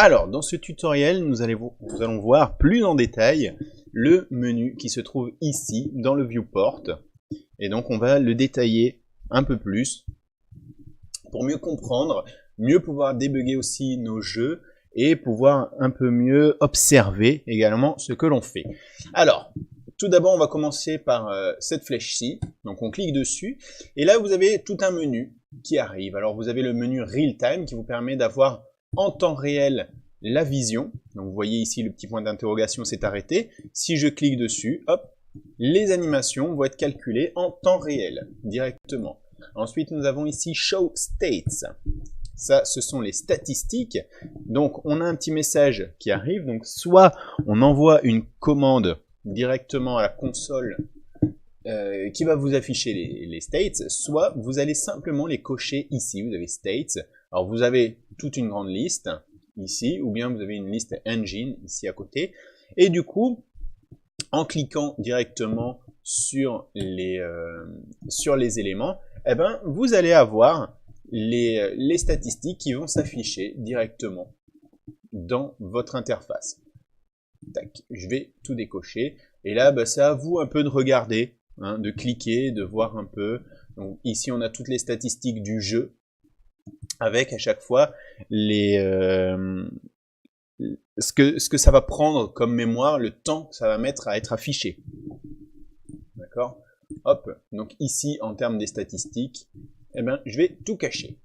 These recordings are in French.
Alors, dans ce tutoriel, nous allons voir plus en détail le menu qui se trouve ici, dans le viewport. Et donc, on va le détailler un peu plus pour mieux comprendre, mieux pouvoir débugger aussi nos jeux et pouvoir un peu mieux observer également ce que l'on fait. Alors, tout d'abord, on va commencer par cette flèche-ci. Donc, on clique dessus. Et là, vous avez tout un menu qui arrive. Alors, vous avez le menu Real Time qui vous permet d'avoir en temps réel la vision. Donc, vous voyez ici le petit point d'interrogation s'est arrêté. Si je clique dessus, hop, les animations vont être calculées en temps réel, directement. Ensuite, nous avons ici Show States. Ça, ce sont les statistiques. Donc, on a un petit message qui arrive. Donc, soit on envoie une commande directement à la console qui va vous afficher les states, soit vous allez simplement les cocher ici. Vous avez states. Alors, vous avez toute une grande liste ici, ou bien vous avez une liste engine ici à côté. Et du coup, en cliquant directement sur les éléments, eh ben, vous allez avoir les statistiques qui vont s'afficher directement dans votre interface. Tac, je vais tout décocher. Et là, bah, c'est à vous un peu de regarder, hein, de cliquer, de voir un peu. Donc, ici, on a toutes les statistiques du jeu, avec à chaque fois ce que ça va prendre comme mémoire, le temps que ça va mettre à être affiché. D'accord ? Hop, donc ici, en termes des statistiques, eh ben, je vais tout cacher.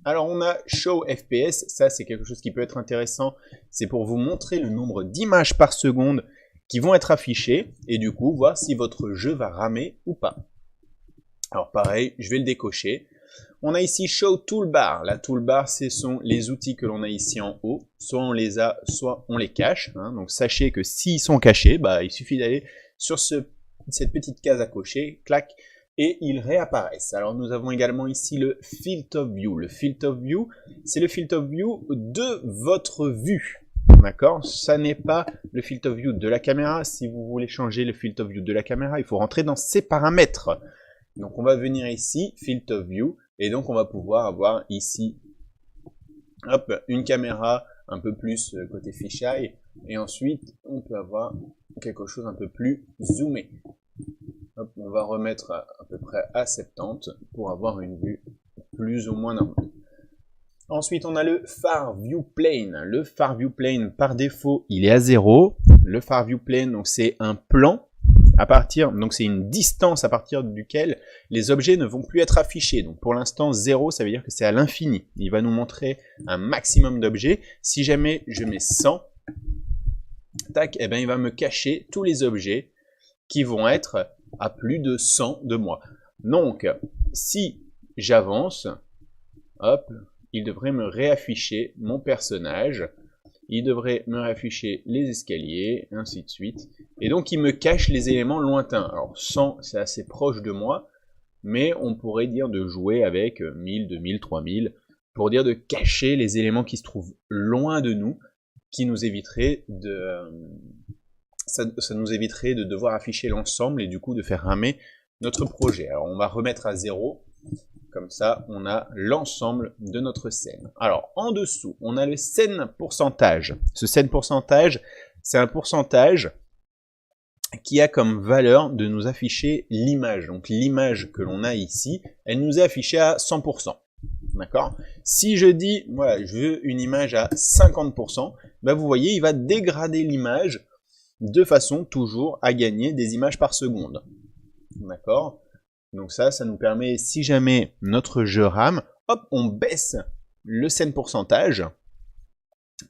Alors, on a Show FPS, ça c'est quelque chose qui peut être intéressant, c'est pour vous montrer le nombre d'images par seconde qui vont être affichées, et du coup, voir si votre jeu va ramer ou pas. Alors pareil, je vais le décocher. On a ici Show Toolbar. La toolbar, ce sont les outils que l'on a ici en haut. Soit on les a, soit on les cache. Hein. Donc sachez que s'ils sont cachés, bah, il suffit d'aller sur cette petite case à cocher, clac, et ils réapparaissent. Alors nous avons également ici le Field of View. Le Field of View, c'est le Field of View de votre vue. D'accord ? Ça n'est pas le Field of View de la caméra. Si vous voulez changer le Field of View de la caméra, il faut rentrer dans ses paramètres. Donc on va venir ici, Field of View, et donc on va pouvoir avoir ici, hop, une caméra un peu plus côté fisheye, et ensuite on peut avoir quelque chose un peu plus zoomé. Hop, on va remettre à peu près à 70 pour avoir une vue plus ou moins normale. Ensuite on a le Far View Plane. Le Far View Plane par défaut il est à 0. Le Far View Plane, donc c'est un plan. Donc c'est une distance à partir duquel les objets ne vont plus être affichés. Donc pour l'instant 0, ça veut dire que c'est à l'infini. Il va nous montrer un maximum d'objets. Si jamais je mets 100, tac, eh ben il va me cacher tous les objets qui vont être à plus de 100 de moi. Donc si j'avance, hop, il devrait me réafficher mon personnage. Il devrait me réafficher les escaliers, ainsi de suite. Et donc, il me cache les éléments lointains. Alors, 100, c'est assez proche de moi, mais on pourrait dire de jouer avec 1000, 2000, 3000, pour dire de cacher les éléments qui se trouvent loin de nous, qui nous éviterait ça nous éviterait de devoir afficher l'ensemble et du coup de faire ramer notre projet. Alors, on va remettre à 0. Comme ça, on a l'ensemble de notre scène. Alors, en dessous, on a le scène pourcentage. Ce scène pourcentage, c'est un pourcentage qui a comme valeur de nous afficher l'image. Donc, l'image que l'on a ici, elle nous est affichée à 100%. D'accord ? Si je dis, voilà, je veux une image à 50%, ben vous voyez, il va dégrader l'image de façon toujours à gagner des images par seconde. D'accord ? Donc ça nous permet, si jamais notre jeu rame, hop, on baisse le scène pourcentage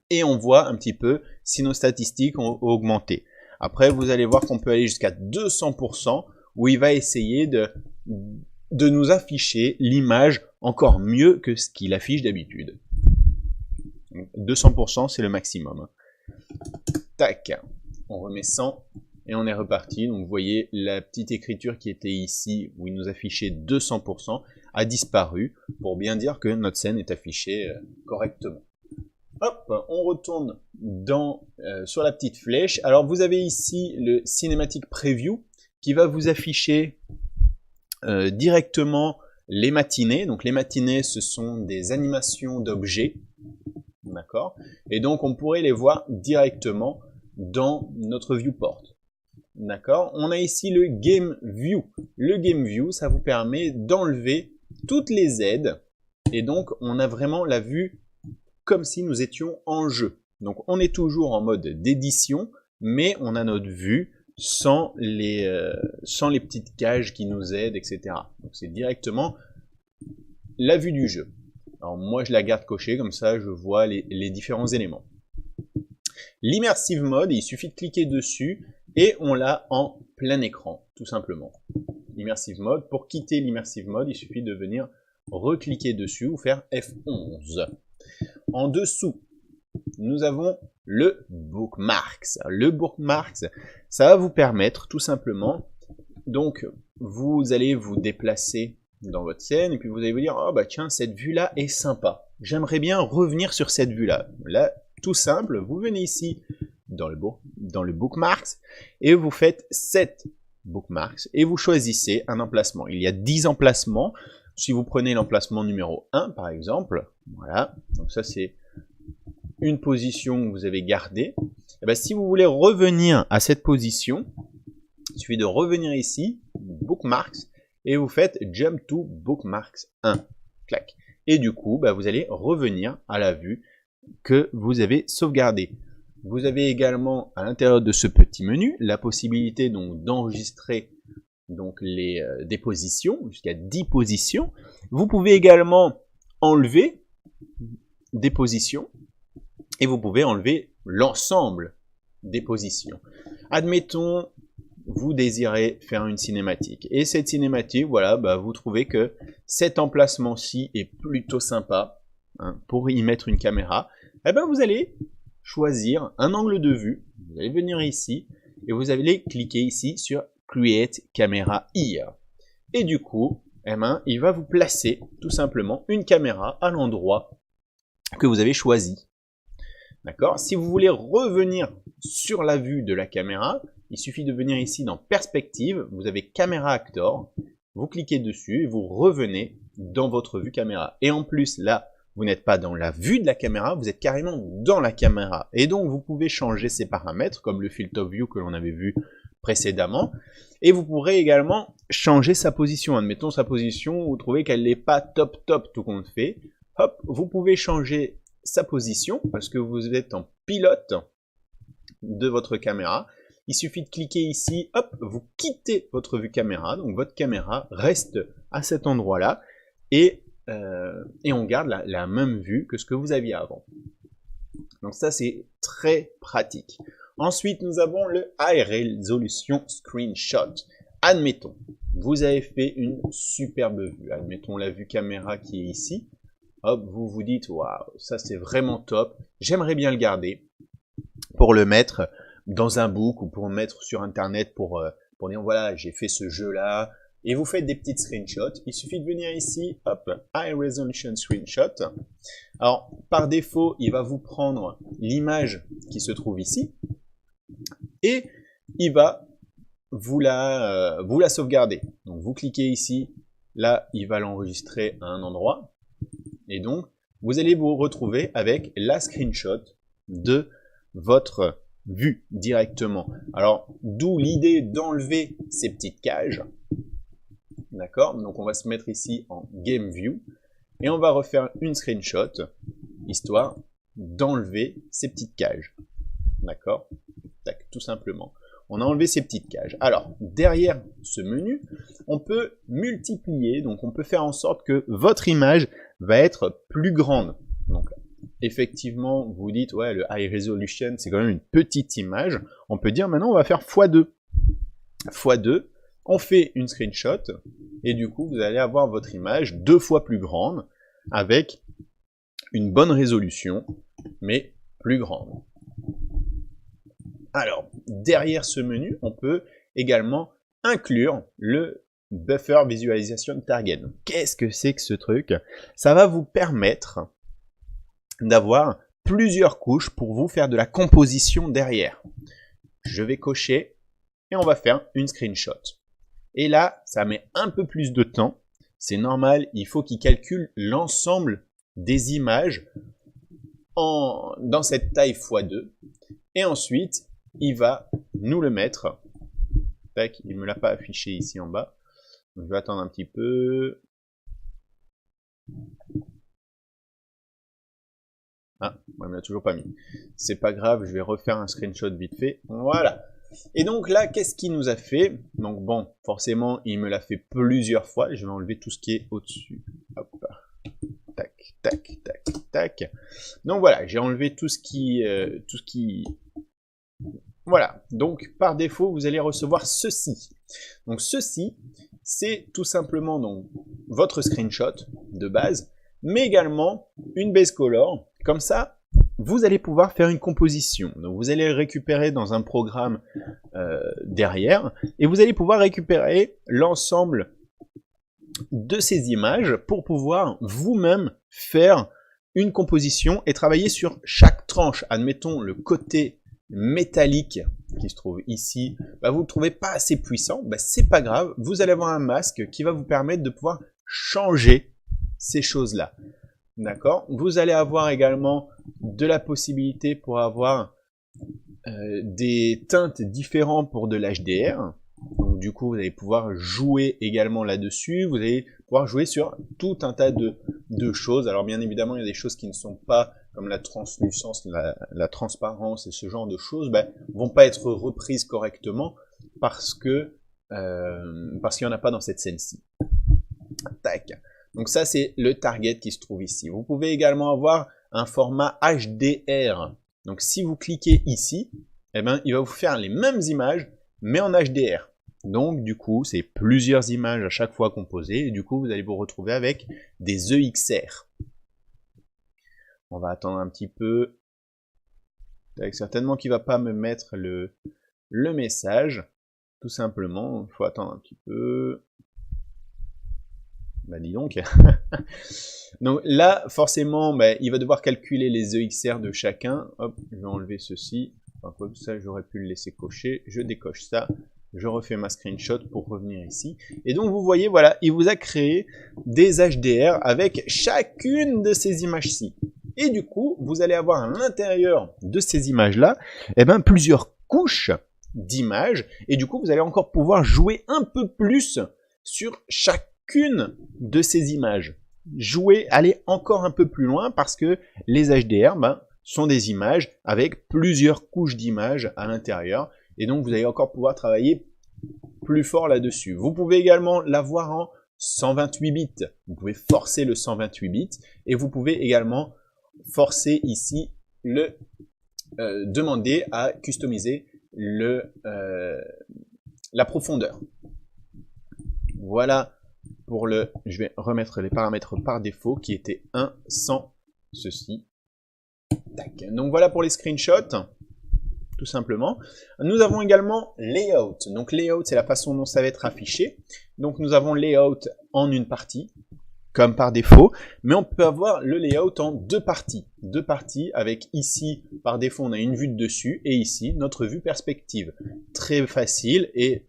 et on voit un petit peu si nos statistiques ont augmenté. Après, vous allez voir qu'on peut aller jusqu'à 200% où il va essayer de nous afficher l'image encore mieux que ce qu'il affiche d'habitude. 200%, c'est le maximum. Tac, on remet 100. Et on est reparti, donc vous voyez la petite écriture qui était ici, où il nous affichait 200%, a disparu, pour bien dire que notre scène est affichée correctement. Hop, on retourne sur la petite flèche. Alors vous avez ici le Cinematic Preview, qui va vous afficher directement les matinées. Donc les matinées, ce sont des animations d'objets. D'accord? Et donc, on pourrait les voir directement dans notre viewport. D'accord? On a ici le Game View. Le Game View, ça vous permet d'enlever toutes les aides. Et donc, on a vraiment la vue comme si nous étions en jeu. Donc, on est toujours en mode d'édition, mais on a notre vue sans les petites cages qui nous aident, etc. Donc, c'est directement la vue du jeu. Alors, moi, je la garde cochée, comme ça, je vois les différents éléments. L'Immersive Mode, il suffit de cliquer dessus et on l'a en plein écran, tout simplement. Immersive Mode, pour quitter l'Immersive Mode, il suffit de venir recliquer dessus ou faire F11. En dessous, nous avons le Bookmarks. Le Bookmarks, ça va vous permettre tout simplement, donc vous allez vous déplacer dans votre scène et puis vous allez vous dire, oh bah tiens, cette vue-là est sympa. J'aimerais bien revenir sur cette vue-là. Là, tout simple, vous venez ici dans le Bookmarks et vous faites Set Bookmarks et vous choisissez un emplacement. Il y a 10 emplacements. Si vous prenez l'emplacement numéro 1, par exemple, voilà, donc ça c'est une position que vous avez gardée. Et bien, si vous voulez revenir à cette position, il suffit de revenir ici, Bookmarks, et vous faites Jump to Bookmarks 1. Clac. Et du coup, bah, vous allez revenir à la vue que vous avez sauvegardée. Vous avez également à l'intérieur de ce petit menu la possibilité donc d'enregistrer donc des positions, jusqu'à 10 positions. Vous pouvez également enlever des positions et vous pouvez enlever l'ensemble des positions. Admettons, vous désirez faire une cinématique. Et cette cinématique, voilà, bah, vous trouvez que cet emplacement-ci est plutôt sympa hein, pour y mettre une caméra. Eh ben, vous allez choisir un angle de vue. Vous allez venir ici et vous allez cliquer ici sur Create Camera Here. Et du coup, eh ben, il va vous placer tout simplement une caméra à l'endroit que vous avez choisi. D'accord? Si vous voulez revenir sur la vue de la caméra, il suffit de venir ici dans Perspective, vous avez Camera Actor, vous cliquez dessus et vous revenez dans votre vue caméra. Et en plus, là, vous n'êtes pas dans la vue de la caméra, vous êtes carrément dans la caméra. Et donc, vous pouvez changer ces paramètres, comme le Field of View que l'on avait vu précédemment. Et vous pourrez également changer sa position. Admettons sa position, vous trouvez qu'elle n'est pas top tout compte fait. Hop, vous pouvez changer sa position parce que vous êtes en pilote de votre caméra. Il suffit de cliquer ici, hop, vous quittez votre vue caméra. Donc votre caméra reste à cet endroit-là et on garde la même vue que ce que vous aviez avant. Donc ça, c'est très pratique. Ensuite, nous avons le High Resolution Screenshot. Admettons, vous avez fait une superbe vue. Admettons la vue caméra qui est ici. Hop, vous vous dites, waouh, ça c'est vraiment top. J'aimerais bien le garder pour le mettre dans un book ou pour le mettre sur Internet pour dire, voilà, j'ai fait ce jeu-là. Et vous faites des petites screenshots. Il suffit de venir ici, hop, High Resolution Screenshot. Alors, par défaut, il va vous prendre l'image qui se trouve ici. Et il va vous la sauvegarder. Donc vous cliquez ici, là il va l'enregistrer à un endroit, et donc vous allez vous retrouver avec la screenshot de votre vue directement. Alors d'où l'idée d'enlever ces petites cages, d'accord? Donc on va se mettre ici en Game View, et on va refaire une screenshot, histoire d'enlever ces petites cages, d'accord? Tac, tout simplement. On a enlevé ces petites cages. Alors, derrière ce menu, on peut multiplier, donc on peut faire en sorte que votre image va être plus grande. Donc, effectivement, vous vous dites, ouais, le High Resolution, c'est quand même une petite image. On peut dire, maintenant, on va faire x2. x2, on fait une screenshot, et du coup, vous allez avoir votre image 2 fois plus grande, avec une bonne résolution, mais plus grande. Alors, derrière ce menu, on peut également inclure le Buffer Visualization Target. Qu'est-ce que c'est que ce truc? Ça va vous permettre d'avoir plusieurs couches pour vous faire de la composition derrière. Je vais cocher et on va faire une screenshot. Et là, ça met un peu plus de temps. C'est normal, il faut qu'il calcule l'ensemble des images dans cette taille x2. Et ensuite, il va nous le mettre. Tac, il ne me l'a pas affiché ici en bas. Donc, je vais attendre un petit peu. Ah, il ne l'a toujours pas mis. C'est pas grave, je vais refaire un screenshot vite fait. Voilà. Et donc là, qu'est-ce qu'il nous a fait? Donc bon, forcément, il me l'a fait plusieurs fois. Je vais enlever tout ce qui est au-dessus. Hop. Tac, tac, tac, tac. Donc voilà, j'ai enlevé tout ce qui... Voilà. Donc par défaut, vous allez recevoir ceci. Donc ceci, c'est tout simplement donc votre screenshot de base, mais également une base color. Comme ça, vous allez pouvoir faire une composition. Donc vous allez le récupérer dans un programme derrière, et vous allez pouvoir récupérer l'ensemble de ces images pour pouvoir vous-même faire une composition et travailler sur chaque tranche. Admettons le côté métallique qui se trouve ici, bah, vous ne le trouvez pas assez puissant, bah, c'est pas grave, vous allez avoir un masque qui va vous permettre de pouvoir changer ces choses-là. D'accord? Vous allez avoir également de la possibilité pour avoir des teintes différentes pour de l'HDR. Donc du coup, vous allez pouvoir jouer également là-dessus. Vous allez pouvoir jouer sur tout un tas de choses. Alors bien évidemment, il y a des choses qui ne sont pas comme la translucence, la transparence et ce genre de choses, ben, vont pas être reprises correctement parce qu'il n'y en a pas dans cette scène-ci. Tac. Donc ça, c'est le target qui se trouve ici. Vous pouvez également avoir un format HDR. Donc si vous cliquez ici, eh ben, il va vous faire les mêmes images, mais en HDR. Donc du coup, c'est plusieurs images à chaque fois composées, et du coup, vous allez vous retrouver avec des EXR. On va attendre un petit peu. Certainement qu'il ne va pas me mettre le message. Tout simplement, il faut attendre un petit peu. Bah dis donc. Donc là, forcément, bah, il va devoir calculer les EXR de chacun. Hop, je vais enlever ceci. Enfin, comme ça, j'aurais pu le laisser cocher. Je décoche ça. Je refais ma screenshot pour revenir ici. Et donc, vous voyez, voilà, il vous a créé des HDR avec chacune de ces images-ci. Et du coup, vous allez avoir à l'intérieur de ces images-là, eh ben, plusieurs couches d'images. Et du coup, vous allez encore pouvoir jouer un peu plus sur chacune de ces images. Jouer, aller encore un peu plus loin parce que les HDR, ben, sont des images avec plusieurs couches d'images à l'intérieur. Et donc, vous allez encore pouvoir travailler plus fort là-dessus. Vous pouvez également l'avoir en 128 bits. Vous pouvez forcer le 128 bits. Et vous pouvez également forcer ici le demander à customiser la profondeur. Voilà pour le... Je vais remettre les paramètres par défaut qui étaient 1 sans ceci. Tac. Donc voilà pour les screenshots, tout simplement. Nous avons également layout. Donc layout, c'est la façon dont ça va être affiché. Donc nous avons layout en une partie, comme par défaut, mais on peut avoir le layout en deux parties. Deux parties avec ici, par défaut, on a une vue de dessus, et ici, notre vue perspective. Très facile et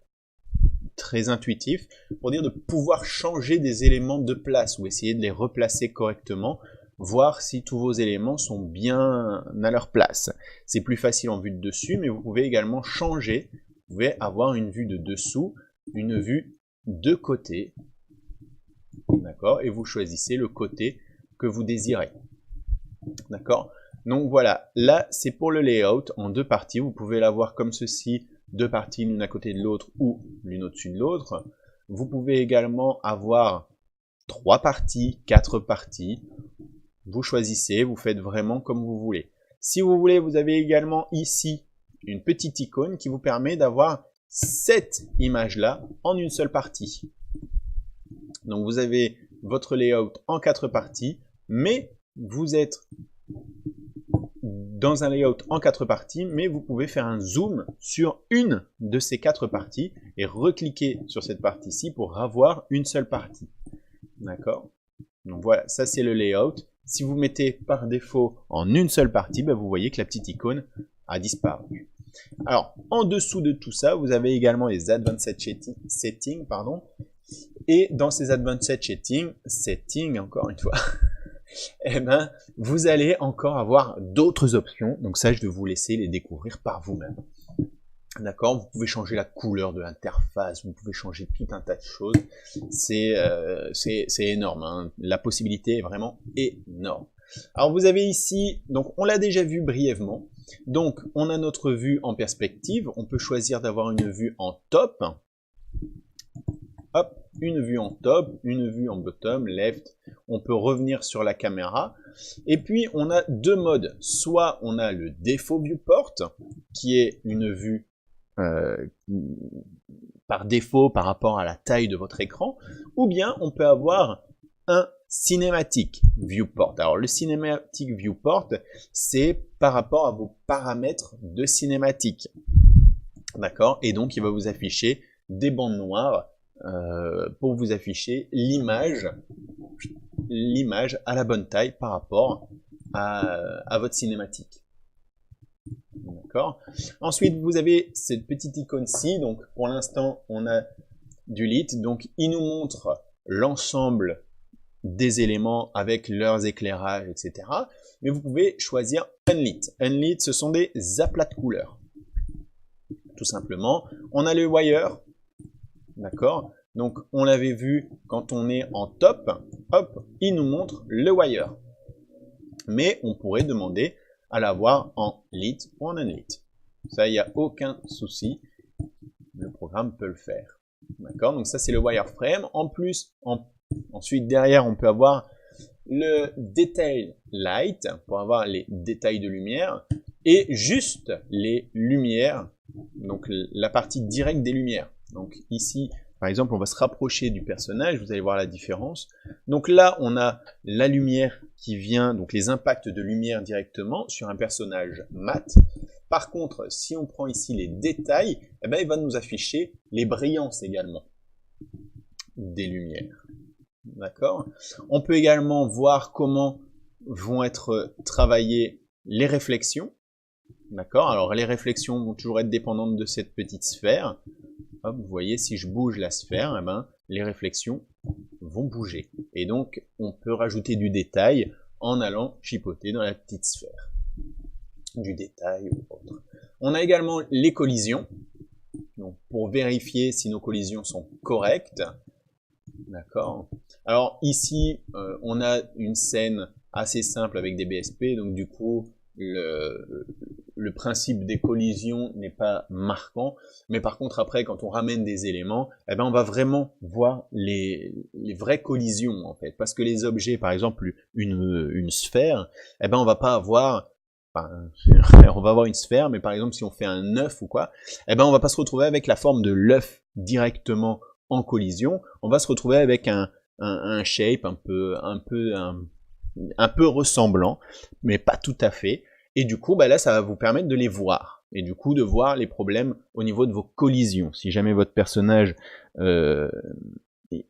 très intuitif pour dire de pouvoir changer des éléments de place ou essayer de les replacer correctement, voir si tous vos éléments sont bien à leur place. C'est plus facile en vue de dessus, mais vous pouvez également changer. Vous pouvez avoir une vue de dessous, une vue de côté, d'accord, et vous choisissez le côté que vous désirez, d'accord. Donc voilà, là c'est pour le layout en deux parties. Vous pouvez l'avoir comme ceci, deux parties l'une à côté de l'autre ou l'une au-dessus de l'autre. Vous pouvez également avoir 3 parties, 4 parties. Vous choisissez, vous faites vraiment comme vous voulez. Si vous voulez, vous avez également ici une petite icône qui vous permet d'avoir cette image-là en une seule partie. Donc vous avez votre layout en 4 parties, mais vous êtes dans un layout en 4 parties, mais vous pouvez faire un zoom sur une de ces 4 parties et recliquer sur cette partie-ci pour avoir une seule partie. D'accord? Donc voilà, ça c'est le layout. Si vous mettez par défaut en une seule partie, ben vous voyez que la petite icône a disparu. Alors, en dessous de tout ça, vous avez également les Advanced Settings, pardon. Et dans ces Advanced Settings, encore une fois, eh ben, vous allez encore avoir d'autres options. Donc ça, je vais vous laisser les découvrir par vous-même. D'accord, vous pouvez changer la couleur de l'interface, vous pouvez changer tout un tas de choses. C'est énorme, hein. La possibilité est vraiment énorme. Alors vous avez ici, donc on l'a déjà vu brièvement. Donc on a notre vue en perspective. On peut choisir d'avoir une vue en top. Hop, une vue en top, une vue en bottom, left. On peut revenir sur la caméra. Et puis on a deux modes. Soit on a le défaut viewport, qui est une vue par défaut par rapport à la taille de votre écran, ou bien on peut avoir un cinématique viewport. Alors le cinématique viewport, c'est par rapport à vos paramètres de cinématique. D'accord? Et donc il va vous afficher des bandes noires pour vous afficher l'image à la bonne taille par rapport à votre cinématique. D'accord. Ensuite, vous avez cette petite icône-ci. Donc, pour l'instant, on a du lit. Donc, il nous montre l'ensemble des éléments avec leurs éclairages, etc. Mais vous pouvez choisir Unlit. Unlit, ce sont des aplats de couleurs. Tout simplement. On a le wire. D'accord. Donc, on l'avait vu quand on est en top. Hop, il nous montre le wire. Mais on pourrait demander à l'avoir en lit ou en unlit. Ça, il n'y a aucun souci. Le programme peut le faire. D'accord? Donc ça, c'est le wireframe. En plus, ensuite, derrière, on peut avoir le detail light pour avoir les détails de lumière et juste les lumières, donc la partie directe des lumières. Donc ici, par exemple, on va se rapprocher du personnage, vous allez voir la différence. Donc là, on a la lumière qui vient, donc les impacts de lumière directement sur un personnage mat. Par contre, si on prend ici les détails, eh ben, il va nous afficher les brillances également des lumières. D'accord? On peut également voir comment vont être travaillées les réflexions. D'accord? Alors les réflexions vont toujours être dépendantes de cette petite sphère. Hop, vous voyez, si je bouge la sphère, eh ben, les réflexions vont bouger. Et donc, on peut rajouter du détail en allant chipoter dans la petite sphère. Du détail ou autre. On a également les collisions. Donc, pour vérifier si nos collisions sont correctes. D'accord. Alors, ici, on a une scène assez simple avec des BSP. Donc, du coup, le principe des collisions n'est pas marquant, mais par contre après quand on ramène des éléments, eh ben on va vraiment voir les vraies collisions en fait, parce que les objets, par exemple une sphère, eh ben on va pas avoir, enfin, on va avoir une sphère, mais par exemple si on fait un œuf ou quoi, eh ben on va pas se retrouver avec la forme de l'œuf directement en collision, on va se retrouver avec un shape un peu ressemblant, mais pas tout à fait. Et du coup, bah là, ça va vous permettre de les voir. Et du coup, de voir les problèmes au niveau de vos collisions. Si jamais votre personnage, il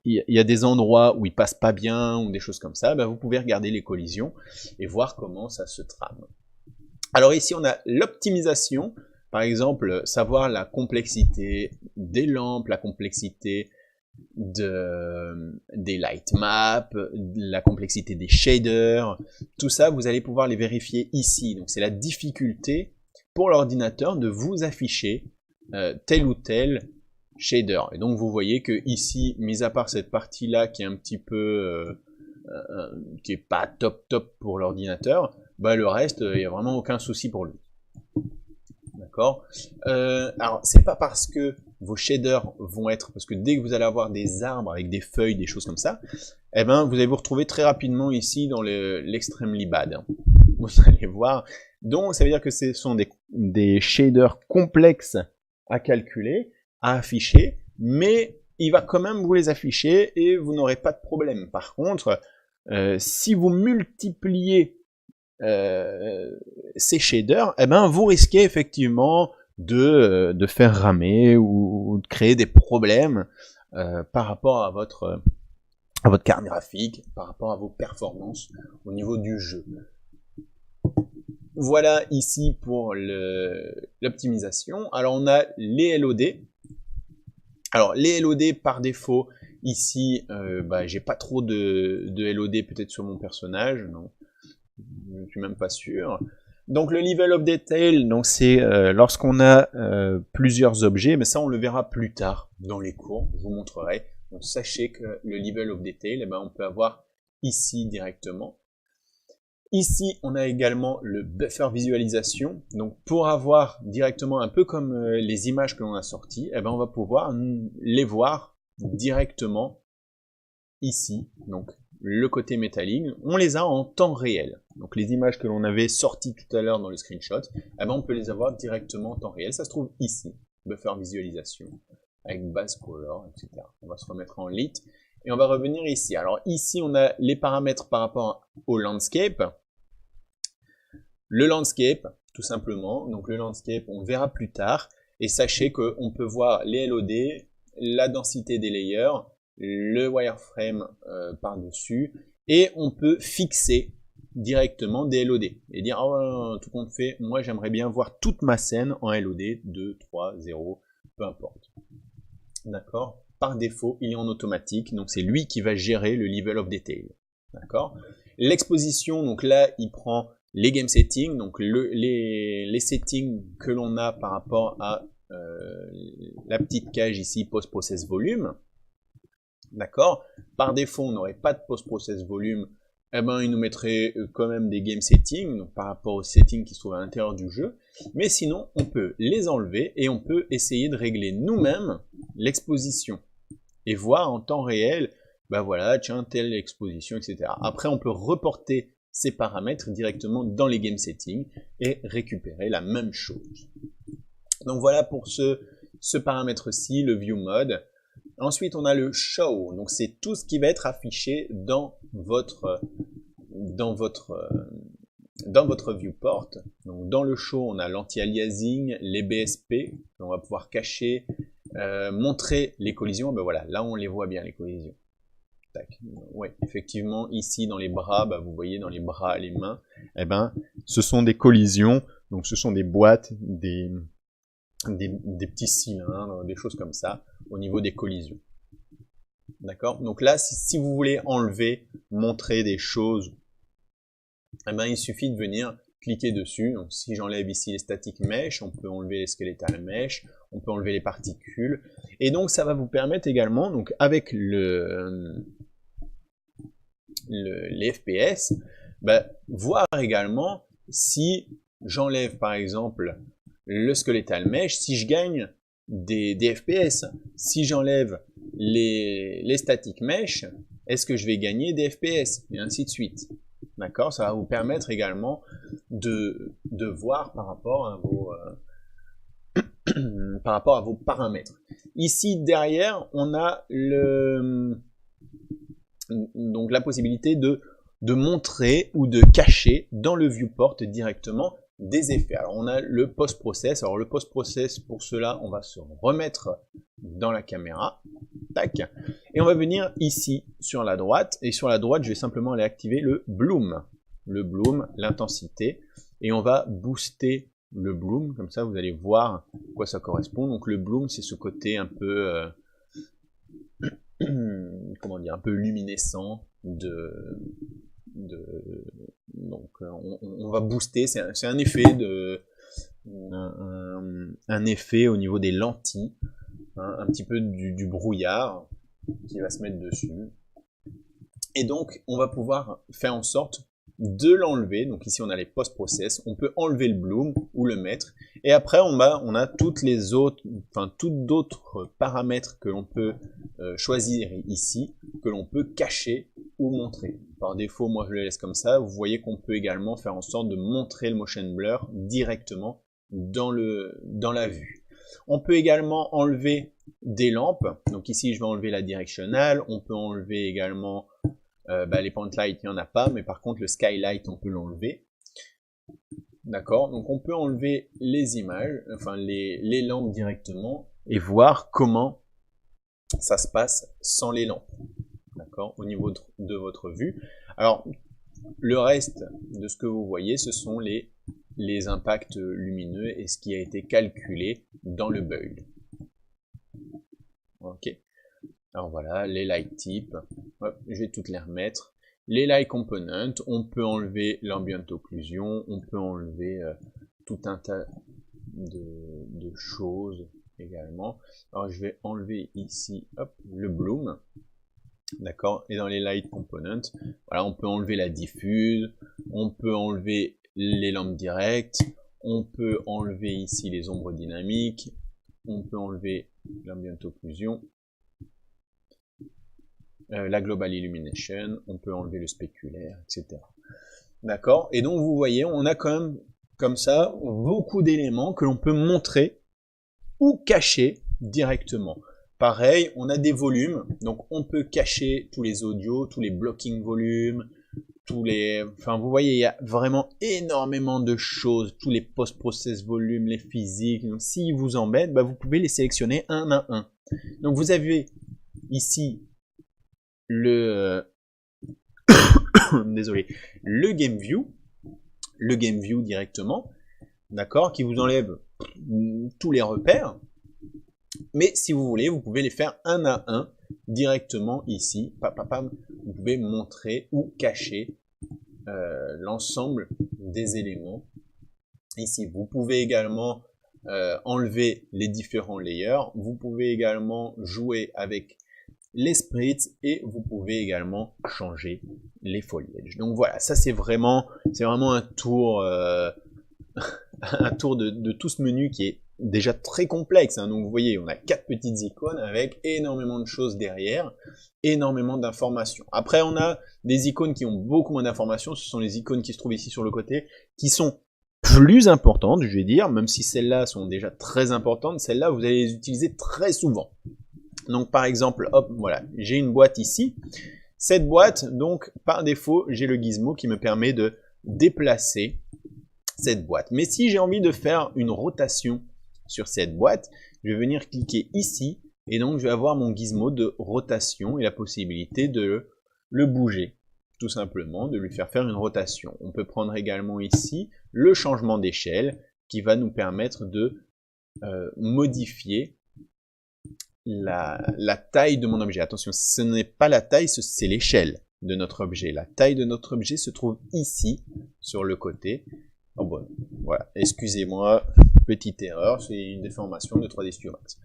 y a des endroits où il passe pas bien, ou des choses comme ça, bah vous pouvez regarder les collisions et voir comment ça se trame. Alors ici, on a l'optimisation. Par exemple, savoir la complexité des lampes, la complexité des light maps, la complexité des shaders, tout ça vous allez pouvoir les vérifier ici. Donc c'est la difficulté pour l'ordinateur de vous afficher tel ou tel shader. Et donc vous voyez que ici, mis à part cette partie là qui est un petit peu qui est pas top pour l'ordinateur, bah le reste il n'y a vraiment aucun souci pour lui. D'accord. Alors c'est pas parce que vos shaders vont être, parce que dès que vous allez avoir des arbres avec des feuilles, des choses comme ça, eh ben vous allez vous retrouver très rapidement ici dans l'extremely bad. Vous allez voir. Donc ça veut dire que ce sont des shaders complexes à calculer, à afficher, mais il va quand même vous les afficher et vous n'aurez pas de problème. Par contre, si vous multipliez ces shaders, eh ben vous risquez effectivement de faire ramer ou de créer des problèmes par rapport à votre carte graphique, par rapport à vos performances au niveau du jeu. Voilà ici pour l'optimisation. Alors on a les LOD. Alors les LOD par défaut, Ici, j'ai pas trop de LOD peut-être sur mon personnage, non, je suis même pas sûr. Donc le level of detail, donc c'est lorsqu'on a plusieurs objets, mais ça on le verra plus tard dans les cours, je vous montrerai. Donc sachez que le level of detail, on peut avoir ici directement. Ici, on a également le buffer visualisation. Donc pour avoir directement, un peu comme les images que l'on a sorties, on va pouvoir les voir directement ici. Donc le côté métallique, on les a en temps réel. Donc les images que l'on avait sorties tout à l'heure dans le screenshot, on peut les avoir directement en temps réel. Ça se trouve ici, buffer visualisation, avec base color, etc. On va se remettre en lit. Et on va revenir ici. Alors ici, on a les paramètres par rapport au landscape. Le landscape, tout simplement. Donc le landscape, on verra plus tard. Et sachez qu'on peut voir les LOD, la densité des layers, le wireframe par-dessus. Et on peut fixer directement des LOD. Et dire, oh, tout compte fait, moi j'aimerais bien voir toute ma scène en LOD, 2, 3, 0, peu importe. D'accord? Par défaut, il est en automatique, donc c'est lui qui va gérer le level of detail. D'accord? L'exposition, donc là, il prend les game settings, donc les settings que l'on a par rapport à la petite cage ici, post-process volume. D'accord? Par défaut, on n'aurait pas de post-process volume, il nous mettrait quand même des game settings, donc par rapport aux settings qui se trouvent à l'intérieur du jeu. Mais sinon, on peut les enlever et on peut essayer de régler nous-mêmes l'exposition. Et voir en temps réel, voilà, tiens, telle exposition, etc. Après, on peut reporter ces paramètres directement dans les game settings et récupérer la même chose. Donc voilà pour ce paramètre-ci, le view mode. Ensuite, on a le show. Donc c'est tout ce qui va être affiché dans votre viewport. Donc dans le show, on a l'anti-aliasing, les BSP, on va pouvoir cacher, montrer les collisions. Voilà, là on les voit bien les collisions. Tac. Ouais, effectivement, ici dans les bras, vous voyez dans les bras, les mains, ce sont des collisions. Donc ce sont des boîtes, des petits cylindres, des choses comme ça, au niveau des collisions. D'accord? Donc là, si vous voulez enlever, montrer des choses, il suffit de venir cliquer dessus. Donc si j'enlève ici les static mesh, on peut enlever les skeletal mesh, on peut enlever les particules. Et donc ça va vous permettre également, donc avec les FPS, voir également si j'enlève par exemple le skeletal mesh, si je gagne des FPS. Si j'enlève les static mesh, est-ce que je vais gagner des FPS? Et ainsi de suite. D'accord? Ça va vous permettre également de voir par rapport à vos paramètres. Ici derrière, on a donc la possibilité de montrer ou de cacher dans le viewport directement des effets. Alors on a le post-process. Alors le post-process, pour cela, on va se remettre dans la caméra. Tac. Et on va venir ici sur la droite. Et sur la droite, je vais simplement aller activer le bloom. Le bloom, l'intensité. Et on va booster le bloom. Comme ça, vous allez voir à quoi ça correspond. Donc le bloom, c'est ce côté un peu... comment dire, un peu luminescent donc on va booster, c'est un effet un effet au niveau des lentilles, hein, un petit peu du brouillard qui va se mettre dessus. Et donc on va pouvoir faire en sorte de l'enlever. Donc ici on a les post-process, on peut enlever le bloom ou le mettre. Et après on a toutes les autres, toutes d'autres paramètres que l'on peut choisir ici, que l'on peut cacher ou montrer. Par défaut, moi je le laisse comme ça. Vous voyez qu'on peut également faire en sorte de montrer le motion blur directement dans la vue. On peut également enlever des lampes. Donc ici je vais enlever la directional. On peut enlever également les point light, il n'y en a pas, mais par contre le skylight on peut l'enlever. D'accord? Donc on peut enlever les images, les lampes directement et voir comment ça se passe sans les lampes. D'accord? Au niveau de votre vue. Alors le reste de ce que vous voyez, ce sont les impacts lumineux et ce qui a été calculé dans le build. Ok. Alors voilà, les light types, hop, je vais toutes les remettre. Les light components, on peut enlever l'ambient occlusion, on peut enlever tout un tas de choses également. Alors je vais enlever ici, hop, le bloom. D'accord. Et dans les light components, voilà, on peut enlever la diffuse, on peut enlever les lampes directes, on peut enlever ici les ombres dynamiques, on peut enlever l'ambient occlusion, la global illumination, on peut enlever le spéculaire, etc. D'accord. Et donc vous voyez, on a quand même comme ça beaucoup d'éléments que l'on peut montrer ou cacher directement. Pareil, on a des volumes, donc on peut cacher tous les audios, tous les blocking volumes, enfin vous voyez, il y a vraiment énormément de choses, tous les post-process volumes, les physiques. Donc s'ils vous embêtent, bah, vous pouvez les sélectionner un à un. Donc vous avez ici le désolé, le game view directement, d'accord, qui vous enlève tous les repères. Mais si vous voulez, vous pouvez les faire un à un directement ici. Vous pouvez montrer ou cacher l'ensemble des éléments ici. Vous pouvez également enlever les différents layers. Vous pouvez également jouer avec les sprites et vous pouvez également changer les foliages. Donc voilà, ça c'est vraiment un tour, un tour de tout ce menu qui est déjà très complexe, hein. Donc vous voyez, on a 4 petites icônes avec énormément de choses derrière, énormément d'informations. Après, on a des icônes qui ont beaucoup moins d'informations, ce sont les icônes qui se trouvent ici sur le côté, qui sont plus importantes, je vais dire, même si celles-là sont déjà très importantes, celles-là, vous allez les utiliser très souvent. Donc par exemple, hop, voilà, j'ai une boîte ici. Cette boîte, donc, par défaut, j'ai le gizmo qui me permet de déplacer cette boîte. Mais si j'ai envie de faire une rotation sur cette boîte, je vais venir cliquer ici et donc je vais avoir mon gizmo de rotation et la possibilité de le bouger, tout simplement, de lui faire une rotation. On peut prendre également ici le changement d'échelle qui va nous permettre de modifier la taille de mon objet. Attention, ce n'est pas la taille, c'est l'échelle de notre objet. La taille de notre objet se trouve ici, sur le côté. Oh bon, voilà, excusez-moi, petite erreur, c'est une déformation de 3D Studio Max.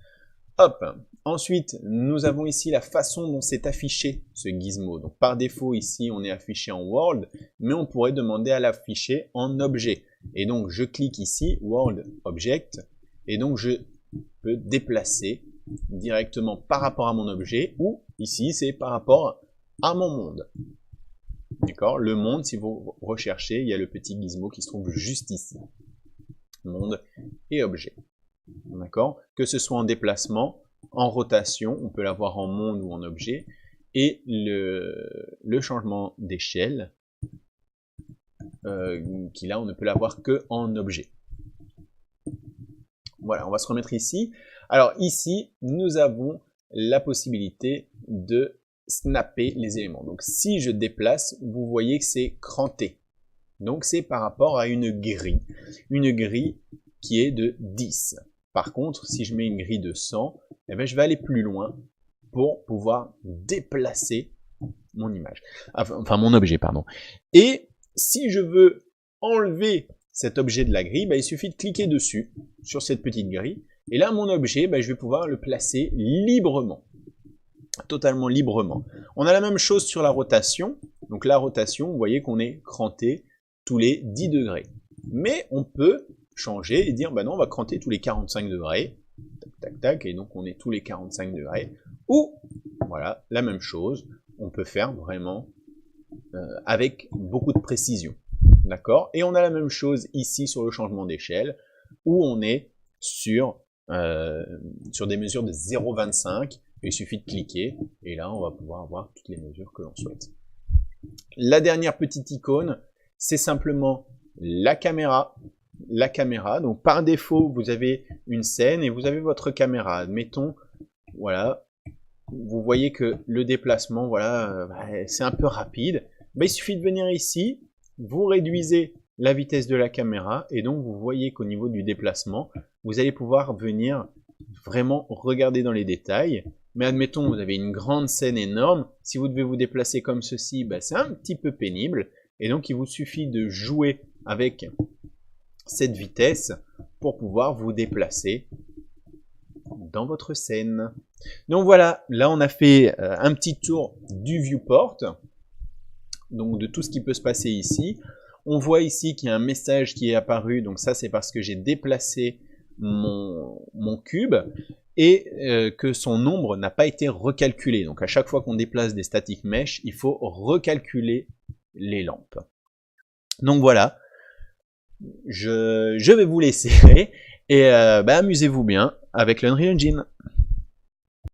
Hop, ensuite, nous avons ici la façon dont c'est affiché, ce gizmo. Donc par défaut, ici, on est affiché en World, mais on pourrait demander à l'afficher en objet. Et donc, je clique ici, World Object, et donc je peux déplacer directement par rapport à mon objet, ou ici, c'est par rapport à mon monde. D'accord? Le monde, si vous recherchez, il y a le petit gizmo qui se trouve juste ici. Monde et objet. D'accord? Que ce soit en déplacement, en rotation, on peut l'avoir en monde ou en objet, et le changement d'échelle, qui là, on ne peut l'avoir que en objet. Voilà, on va se remettre ici. Alors ici, nous avons la possibilité de snapper les éléments. Donc si je déplace, vous voyez que c'est cranté. Donc c'est par rapport à une grille qui est de 10. Par contre, si je mets une grille de 100, eh bien, je vais aller plus loin pour pouvoir déplacer mon image. Enfin, mon objet, pardon. Et si je veux enlever cet objet de la grille, il suffit de cliquer dessus, sur cette petite grille. Et là, mon objet, je vais pouvoir le placer librement. Totalement librement. On a la même chose sur la rotation. Donc la rotation, vous voyez qu'on est cranté tous les 10 degrés. Mais on peut changer et dire, non, on va cranter tous les 45 degrés. Tac, tac, tac. Et donc on est tous les 45 degrés. Ou, voilà, la même chose. On peut faire vraiment avec beaucoup de précision. D'accord? Et on a la même chose ici sur le changement d'échelle, où on est sur des mesures de 0,25. Il suffit de cliquer, et là, on va pouvoir avoir toutes les mesures que l'on souhaite. La dernière petite icône, c'est simplement la caméra. La caméra, donc par défaut, vous avez une scène et vous avez votre caméra. Admettons, voilà, vous voyez que le déplacement, voilà, c'est un peu rapide. Il suffit de venir ici, vous réduisez la vitesse de la caméra, et donc vous voyez qu'au niveau du déplacement, vous allez pouvoir venir vraiment regarder dans les détails, Mais admettons, vous avez une grande scène énorme. Si vous devez vous déplacer comme ceci, bah, c'est un petit peu pénible. Et donc, il vous suffit de jouer avec cette vitesse pour pouvoir vous déplacer dans votre scène. Donc voilà, là on a fait un petit tour du viewport, donc de tout ce qui peut se passer ici. On voit ici qu'il y a un message qui est apparu, donc ça c'est parce que j'ai déplacé mon cube et que son nombre n'a pas été recalculé. Donc à chaque fois qu'on déplace des static mesh, il faut recalculer les lampes. Donc voilà, je vais vous laisser et amusez-vous bien avec l'Unreal Engine.